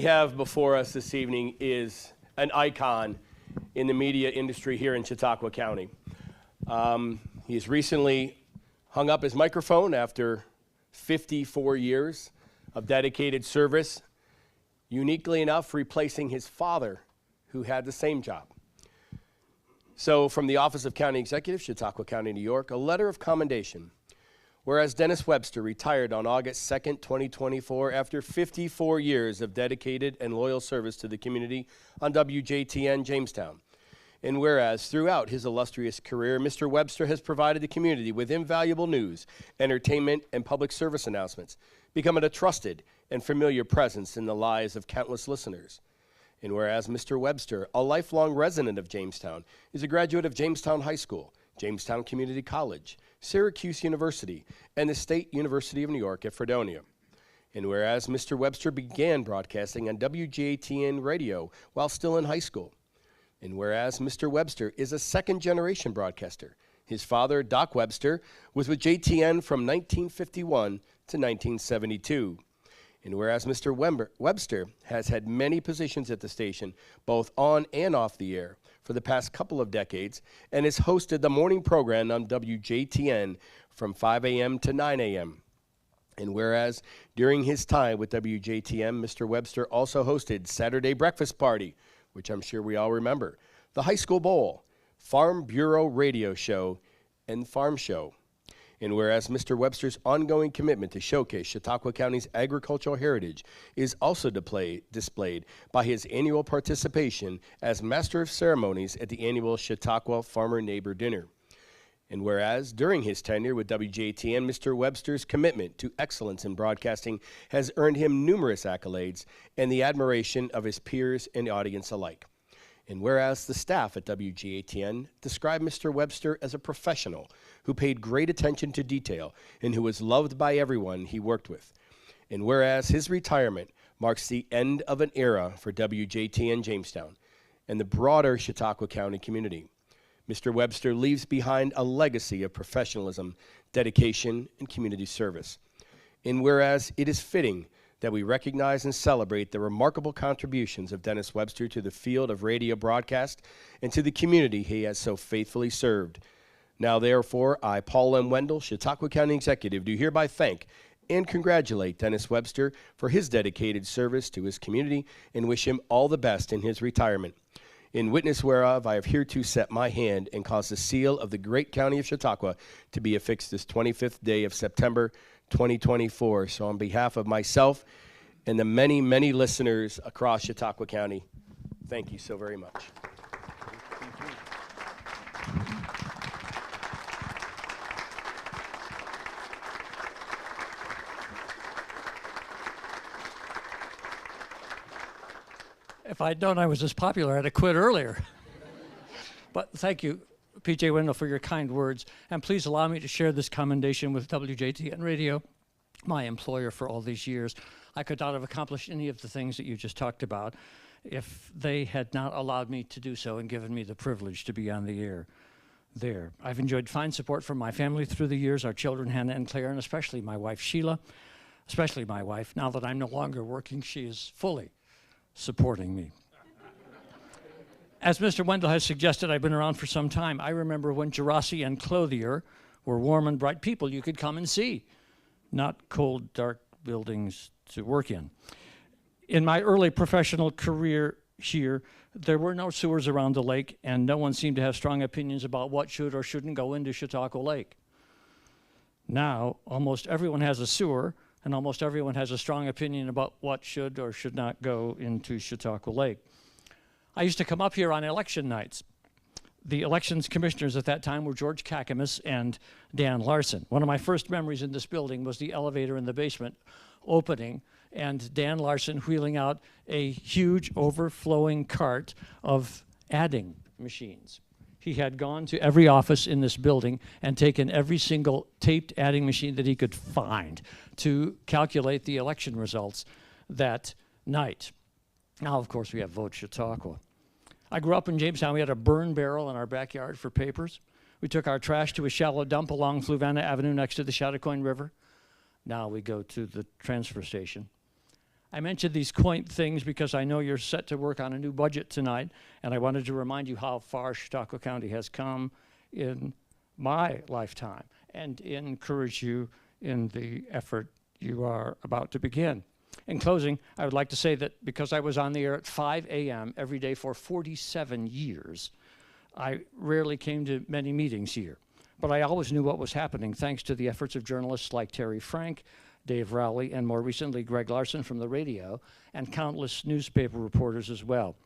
We have before us this evening is an icon in the media industry here in Chautauqua County. He's recently hung up his microphone after 54 years of dedicated service, uniquely enough replacing his father, who had the same job. So from the Office of County Executive, Chautauqua County, New York, a letter of commendation. Whereas Dennis Webster retired on August 2nd, 2024, after 54 years of dedicated and loyal service to the community on WJTN Jamestown. And whereas throughout his illustrious career, Mr. Webster has provided the community with invaluable news, entertainment, and public service announcements, becoming a trusted and familiar presence in the lives of countless listeners. And whereas Mr. Webster, a lifelong resident of Jamestown, is a graduate of Jamestown High School, Jamestown Community College, Syracuse University, and the State University of New York at Fredonia. And whereas Mr. Webster began broadcasting on WGATN radio while still in high school. And whereas Mr. Webster is a second-generation broadcaster. His father, Doc Webster, was with JTN from 1951 to 1972. And whereas Mr. Webster has had many positions at the station, both on and off the air, for the past couple of decades, and has hosted the morning program on WJTN from 5 a.m. to 9 a.m. And whereas during his time with WJTN, Mr. Webster also hosted Saturday Breakfast Party, which I'm sure we all remember, the High School Bowl, Farm Bureau Radio Show, and Farm Show. And whereas Mr. Webster's ongoing commitment to showcase Chautauqua County's agricultural heritage is also displayed by his annual participation as Master of Ceremonies at the annual Chautauqua Farmer Neighbor Dinner. And whereas during his tenure with WJTN, Mr. Webster's commitment to excellence in broadcasting has earned him numerous accolades and the admiration of his peers and the audience alike. And whereas the staff at WGATN described Mr. Webster as a professional who paid great attention to detail and who was loved by everyone he worked with. And whereas his retirement marks the end of an era for WJTN Jamestown and the broader Chautauqua County community, Mr. Webster leaves behind a legacy of professionalism, dedication, and community service. And whereas it is fitting that we recognize and celebrate the remarkable contributions of Dennis Webster to the field of radio broadcast and to the community he has so faithfully served. Now, therefore, I, Paul M. Wendell, Chautauqua County Executive, do hereby thank and congratulate Dennis Webster for his dedicated service to his community and wish him all the best in his retirement. In witness whereof, I have hereto set my hand and caused the seal of the great county of Chautauqua to be affixed this 25th day of September, 2024. So on behalf of myself and the many, many listeners across Chautauqua County, thank you so very much. If I'd known I was as popular, I'd have quit earlier. But thank you, P.J. Wendell, for your kind words. And please allow me to share this commendation with WJTN Radio, my employer for all these years. I could not have accomplished any of the things that you just talked about if they had not allowed me to do so and given me the privilege to be on the air there. I've enjoyed fine support from my family through the years, our children, Hannah and Claire, and especially my wife, Sheila. Especially my wife. Now that I'm no longer working, she is fully supporting me. As Mr. Wendell has suggested, I've been around for some time. I remember when Gerasi and Clothier were warm and bright people you could come and see, not cold, dark buildings to work in. In my early professional career here, there were no sewers around the lake, and no one seemed to have strong opinions about what should or shouldn't go into Chautauqua Lake. Now, almost everyone has a sewer, and almost everyone has a strong opinion about what should or should not go into Chautauqua Lake. I used to come up here on election nights. The elections commissioners at that time were George Kakamas and Dan Larson. One of my first memories in this building was the elevator in the basement opening and Dan Larson wheeling out a huge overflowing cart of adding machines. He had gone to every office in this building and taken every single taped adding machine that he could find to calculate the election results that night. Now, of course, we have Vote Chautauqua. I grew up in Jamestown. We had a burn barrel in our backyard for papers. We took our trash to a shallow dump along Fluvanna Avenue next to the Chautauqua River. Now we go to the transfer station. I mentioned these quaint things because I know you're set to work on a new budget tonight, and I wanted to remind you how far Chautauqua County has come in my lifetime and encourage you in the effort you are about to begin. In closing, I would like to say that because I was on the air at 5 a.m. every day for 47 years, I rarely came to many meetings here. But I always knew what was happening thanks to the efforts of journalists like Terry Frank, Dave Rowley, and more recently Greg Larson from the radio, and countless newspaper reporters as well.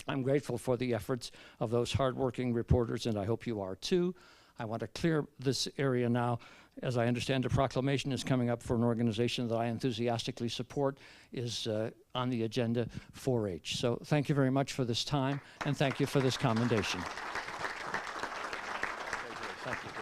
I'm grateful for the efforts of those hardworking reporters, and I hope you are too. I want to clear this area now. As I understand, a proclamation is coming up for an organization that I enthusiastically support, is on the agenda, 4-H. So thank you very much for this time, and thank you for this commendation. Thank you.